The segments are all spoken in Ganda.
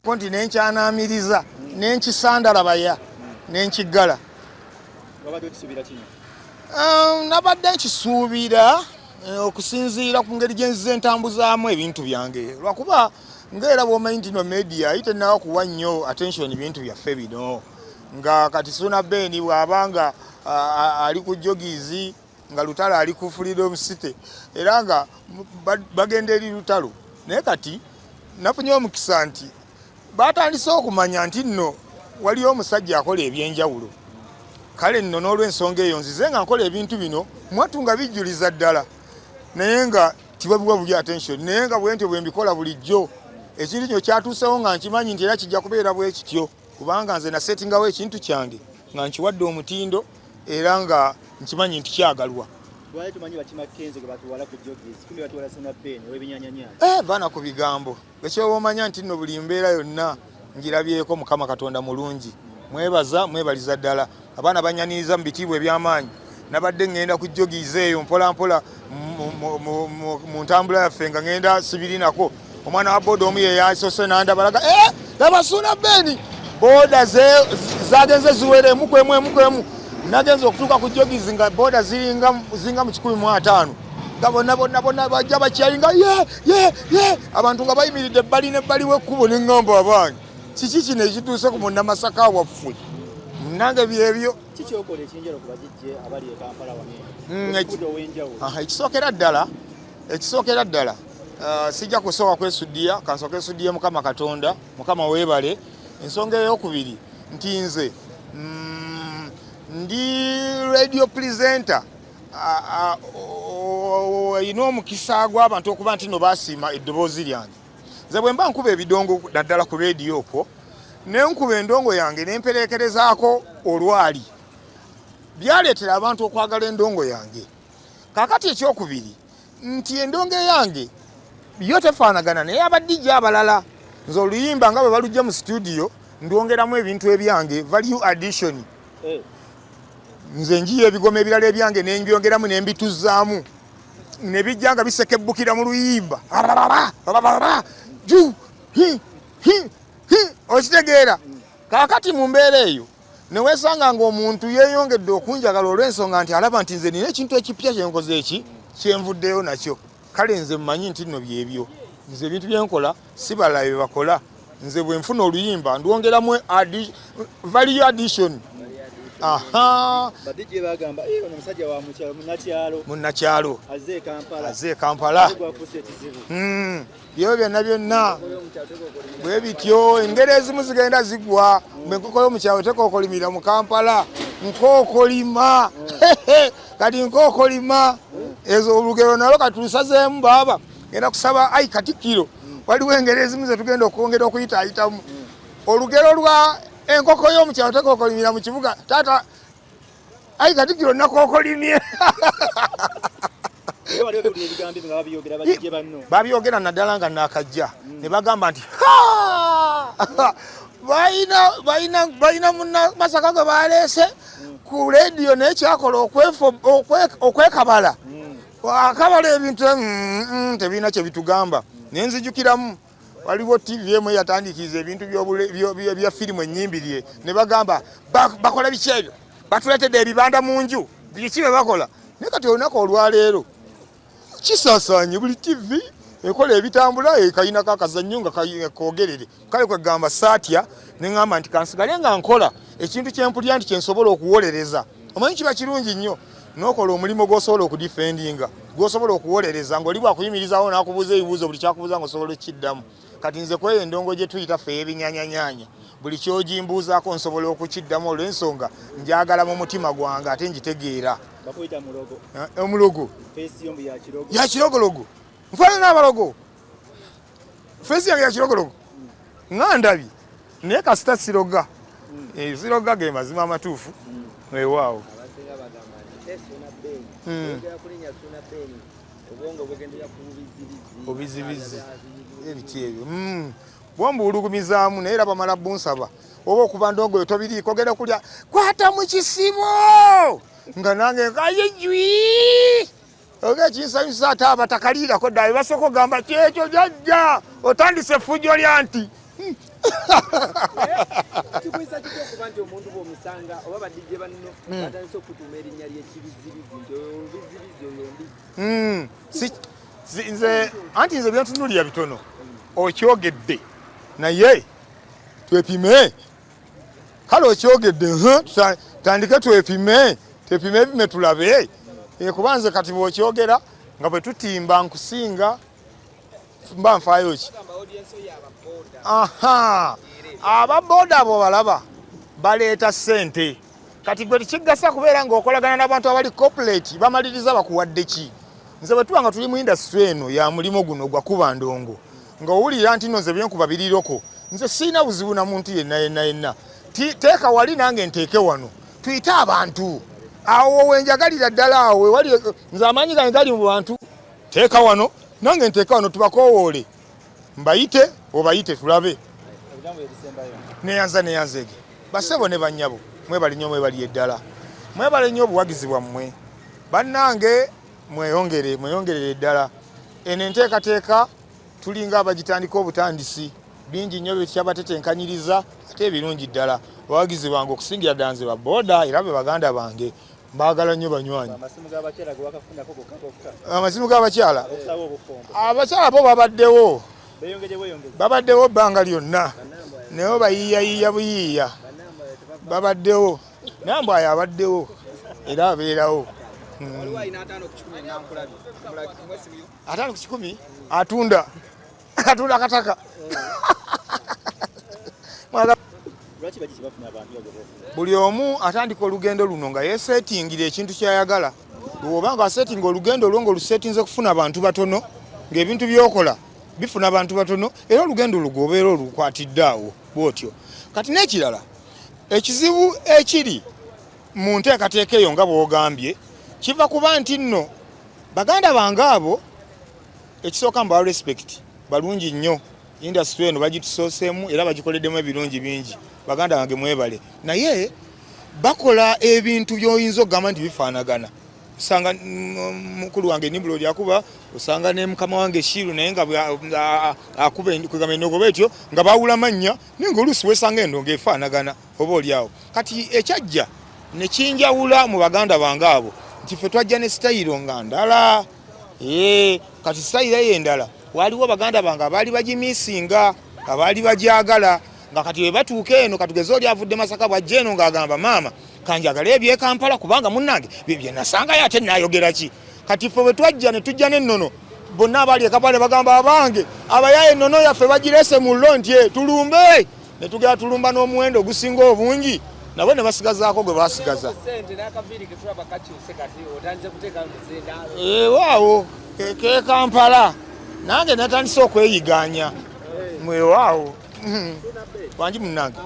konti nenkyanamiriza nenkisandalabaya nenkigala. Nabadde nkisuubira okusinziira ku ngeri gye nzize ntambuzaamu ebintu byange lwakuba ng'era bw'omanyi nti no media itennawo kuwa nnyo attention bintu byaffe bino nga kati SUUNA BEN bw'abanga ali ku jogizi nga lutalo ali ku Freedom City era nga bagenda eri lutalo naye kati nafunye omukisa nti batandise okumanya nti nno waliyo omusajja akola ebyenjawulo kale nno n'olw'ensonga eyo nzize nga nkola ebintu bino mwatu nga bijjuliza ddala naye nga tibabiwa buli attention naye nga bwentyo bwe mbikola bulijjo ekintu kino kyatuusewo nga nkimanyi nti era kijja kubeera bwe kityo kubanga nze nasetingawo ekintu kyange nga nkiwadde omutindo era nga nkimanyi nti kyagalwa. Baana ku bigambo ekyoba omanya nti nno buli mbeera yonna ngirabyeko Mukama Katonda mulungi mwebaza mwebaliza ddala abaana banyaniriza mu bitiibwa eby'amaanyi nabadde ngenda ku jogize eyo mpola mpola mu ntambula yaffe nga ngenda sibirinako omwana wa boda omu ye yasose nandabalaga laba SUUNA BEN boda zagenze ziwere emukwemu nagenze okutuuka ku jogizi nga boda zinga mu 150 nga bonna bajja bakyalinga ye abantu nga bayimiridde ebbali n'ebbali w'ekkubo n'eŋŋamba abaanyi kiki kino ekituuse ku munnamasaka waffe nange byebyo kikyokola ekinjalo ku bagijje abali e Kampala ekisookera ddala sijja kusooka kwesuddiya kansooka esuddiye Mukama Katonda Mukama weebale ensonga ey'okubiri nti nze ndi radio presenter olina omukisa gw'abantu okuba nti no basiima eddoboozi lyange nze bwe mba nkuba ebidongo naddala ku radio okwo ne nkuba endongo yange nemperekerezaako olwali byaleetera abantu okwagala endongo yange. Kakati ekyokubiri nti endongo yange yo tefaanagana naye abadijja abalala nze oluyimba nga bwe balujja mu studio ndwongeramu ebintu ebyange value addition nze njiya ebigoma ebirala ebyange nenbyongeramu nembituzzaamu nebijja nga bisekebbukira mu luyimba okitegeera. Kakati mu mbeera eyo neweesanga ng'omuntu yeeyongedde okunjagala olw'ensonga nti alaba nti nze nina ekintu ekipya kyenkoze eki kyenvuddeyo nakyo kale nze mmanyi nti nno byebyo nze ebintu byenkola si balala bye bakola nze bwe nfuna oluyimba ndwongeramu value addition. Badijje bagamba ono musajja wa munnakyalo azze Kampala byo byonna bwe bityo engeri ezimu zigenda zigwa bwe nkokola omukyalo tekookolimira mu Kampala nkookolima kati nkookolima ezo olugero nalo katusazeemu baaba genda kusaba ayi Katikkiro waliwo engeri ezimu ze tugenda okwongera okuyitaayitamu olugero lwa enkoko y'omukyalo tekookolimira mu kibuga taata ayi Katikkiro nakookolimye babyogera naddala nga nakajja ne bagamba nti balina Masaka gwe baleese ku rediyo naye kyakola okwekabala akabala ebintu tebirina kye bitugamba naye nzijukiramu waliwo TV emu yatandikiriza ebintu bya firimu ennyimbirie ne bagamba bakola biki ebyo batuleetedde ebibanda mu nju biki bye bakola naye kati olunaku olwaleero kisaasaanye buli TV ekola ebitambula ekayinako akazannyo nga koogerere kale kwegamba saatya ne ŋŋamba nti kansigale nga nkola ekintu kyempulya nti kyensobola okuwolereza omanyi kiba kirungi nnyo n'okola omulimu gw'osobola okudifendinga gw'osobola okuwolereza ng'oli bwakuyimirizaawo n'akubuuza ebibuuzo buli kyakubuuza ng'osobola okukiddamu kati nze kweyo endongo gye tuyita ffe ey'ebinyaanyanya buli kyogimbuuzaako nsobola okukiddamu olw'ensonga njagala mu mutima gwange ate njitegeera. Omulogo yakirogologo nfaanana abalogo feesi yange yakirogologo nga ndabye naye kasita siroga siroga ge mazima amatuufu ewaawo obizibizi ebiti ebyo bwombuulugumizaamu naye era bamala bunsaba oba okuba ndongo tobiriiko genda kulya kwata mu kisibo nga nange nkayijwi oge kinsanyusa ate abatakaliirako ddala basooka ogamba kyekyo jajja otandise effujjo lya nti Kikuisa kiko kubanti omuntu b'omusanga oba badijje banno batandise okutuuma erinnya ly'ekibizibizi nze anti nze byantunuulira bitono okyogedde naye twepime kale okyogedde tandike twepime tepime tulabe kubanze kati bw'okyogera nga bwe tutimba nkusinga mba nfaayo ki ababooda abo balaba baleeta ssente kati gwe tikigasa kubeera ng'okolagana n'abantu abali corporate bamaliriza bakuwadde ki nze bwe tuba nga tuli mu industry eno ya mulimo guno gwakuba ndongo ng'owulira nti nno nze byenkuba biriroko nze siina buzibu na muntu yenna teeka wali nange nteeke wano tuyite abantu awo wenjagalira ddala awo wali nze amaanyi gange gali mu bantu teeka wano nange nteeka wano tubakoowoole mbayite obayite tulabe neyanzege basebo ne bannyabo mwebali nnyo mwebali eddala mwebale nnyo obuwagizi bwammwe bannange mweyongerere eddala eno enteekateeka tulinga abagitandika obutandisi bingi nnyo byekyabatetenkanyiriza ate ebirungi ddala abawagizi bange okusingira ddala nze babooda era be baganda bange mbaagala nnyo banywanyi amasimu g'abakyala abakyala bo babaddewo ebbanga lyonna naye bayiiyayiiya buyiiya babaddewo nambwayo abaddewo era abeerawo 5 ku 10 atunda akataka buli omu atandika olugendo luno nga yesetingira ekintu kyayagala lwoba nga asetinga olugendo olwo ng'olusetinze kufuna abantu batono ng'ebintu byokola bifuna abantu batono era olugendo olwo gwobeera olukwatidde awo bwotyo kati n'ekirala ekizibu ekiri mu nteekateeka eyo nga bw'ogambye kiva kuba nti nno baganda bange abo ekisooka mbawa respect balungi nnyo industry eno bagitusoosemu era bagikoleddemu ebirungi bingi baganda bange mwebale naye bakola ebintu by'oyinza okugamba nti bifaanagana usanga mukulu wange Nimrod yakuba usanga ne mukama wange Shiru naye nga akuba kugamba endogo betyo nga bawula mannya ninga oluusi wesanga endongo efaanagana oba oliawo kati ekyajja ne kinjawula mu baganda bange abo nti ffe twajja ne sitayiro nga ndala kati sitayiro eyo endala waliwo baganda bange abaali bagimisinga abaali bagyagala nga kati we batuuka eno katugeze oli avudde Masaka bwajja eno ng'agamba maama kanjagala ebye Kampala kubanga munnange bye nasangayo ate nayogera ki kati ffe bwe twajja ne tujja n'ennono bonna abaali e Kampala bagamba abange abayaye ennono yaffe bagirese mu lonti tulumbe ne tugera tulumba n'omuwendo ogusinga obungi nabo ne basigazaako gwe basigaza waawo ke Kampala nange natandise okweyiganya mwewaawo wangi munnange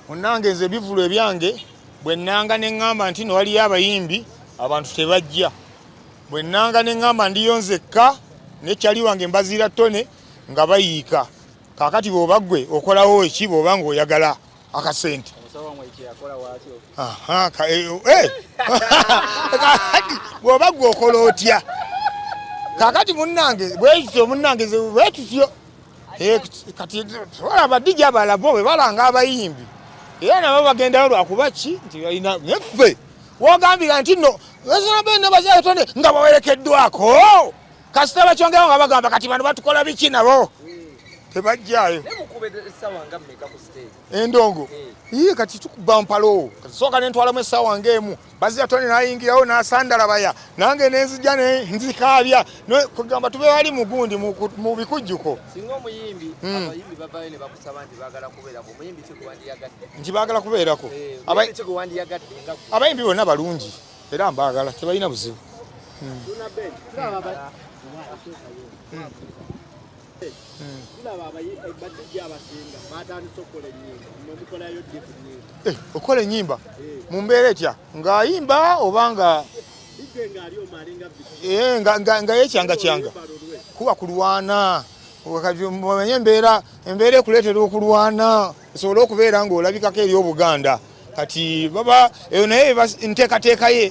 munnange nze ebivulo ebyange bwe nnanga ne ŋŋamba nti no waliyo abayimbi abantu tebajja bwe nnanga ne ŋŋamba ndiyo nzekka nekyali wange mbaziira ttone nga bayiika kaakati bw'oba ggwe okolawo eki bw'oba ng'oyagala akasente bw'oba ggwe okola otya kakati munnange bwekityo munnange bwekityo kati olaba dijja abalala bo bwe balanga abayimbi era nabo bagendayo lwakuba ki nti balina neffe wogambira nti nno SUUNA BEN ne bazaletone nga bawerekeddwako kasita bakyongerawo nga bagamba kati bano batukola biki nabo tebajjayo endongo kati tukuba mpalo kati sooka nentwalamu essaawa ng'emu baziratone nayingirawo nasandala baya nange nenzija nzikaabya kugamba tube wali mugundi mu bikujjuko singa omuyimbi abayimbi babayo ne bakusaba nti baagala kubeerako omuyimbi kikuwandiyagadde nti baagala kubeerako abayimbi bonna balungi era mbaagala tebalina buzibu okola ennyimba mu mbeera etya ng'ayimba obanga nga yekyanga kuba kulwana manye embeera ekuleetera okulwana osobole okubeera ng'olabikako eri obuganda kati baba eyo naye nteekateeka ye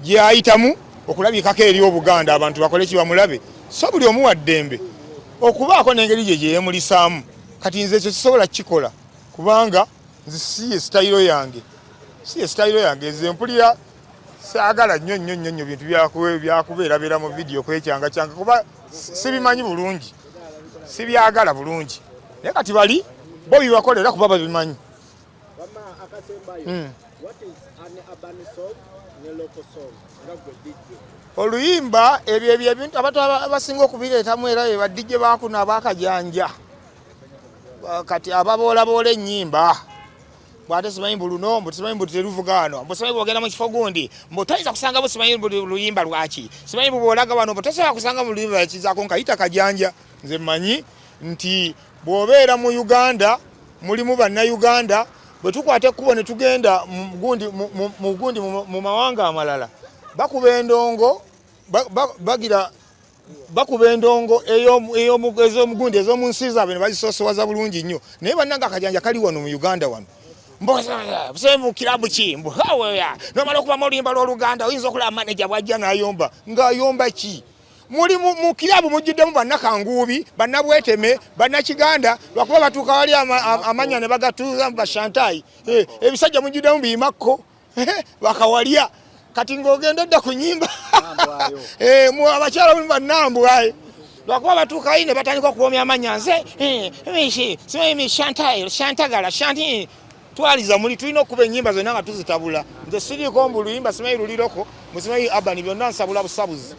gyayitamu okulabikako eri Obuganda abantu bakole kibamulabe so buli omu wa ddembe okubaako n'engeri gye gyeyemulisaamu kati nze ekyo kisobola kikola kubanga nze si ye sitayiro yange nze mpulira saagala nnyo bintu byakubeerabeera mu vidiyo kwekyanga kuba sibimanyi bulungi sibyagala bulungi naye kati bali bo bibakolera kuba babimanyi. Oluyimba ebyo ebintu abantu abasinga okubireetamu era badijje baakuna abakajanja kati ababoolaboola ennyimba bwate simanyi buluno mbu simanyi mbu teruvugaano mbu simanyi bwogenda mu kifo gundi mbu toyinza kusanga bu simanyi luyimba lwaki simanyi bubolaga wano mbu tosobola kusanga mu luyimba yakizaako nkayita kajanja. Nze mmanyi nti bw'obeera mu Uganda mulimu bannayuganda bwe tukwata ekkubo ne tugenda mu gundi mu mawanga amalala bakuba endongo bakuba endongo ez'omugundi ez'omu nsi zaabwe ne bazisoosowaza bulungi nnyo naye bannanga akajanja kali wano mu Uganda wano busembe mu kirabu ki nomala okubamu oluyimba lw'Oluganda oyinza okulaba maneja bw'ajja n'ayomba ng'ayomba ki muli mu kirabu mujjuddemu bannakanguubi bannabweteme bannakiganda lwakuba batuuka wali amanya ne bagatuuza mu bashantayi ebisajja mujjuddemu biyimakko bakawalya kati ng'ogenda odda ku nnyimba abakyala buli bannambwaye lwakuba batuuka wali ne batandika okubomya amanya nze simanyi shantagala shanti twaliza muli tulina okuba ennyimba zonna nga tuzitabula nze siriiko mbu luyimba simanyi luliroko musimanyi abani byonna nsabula busabuzi.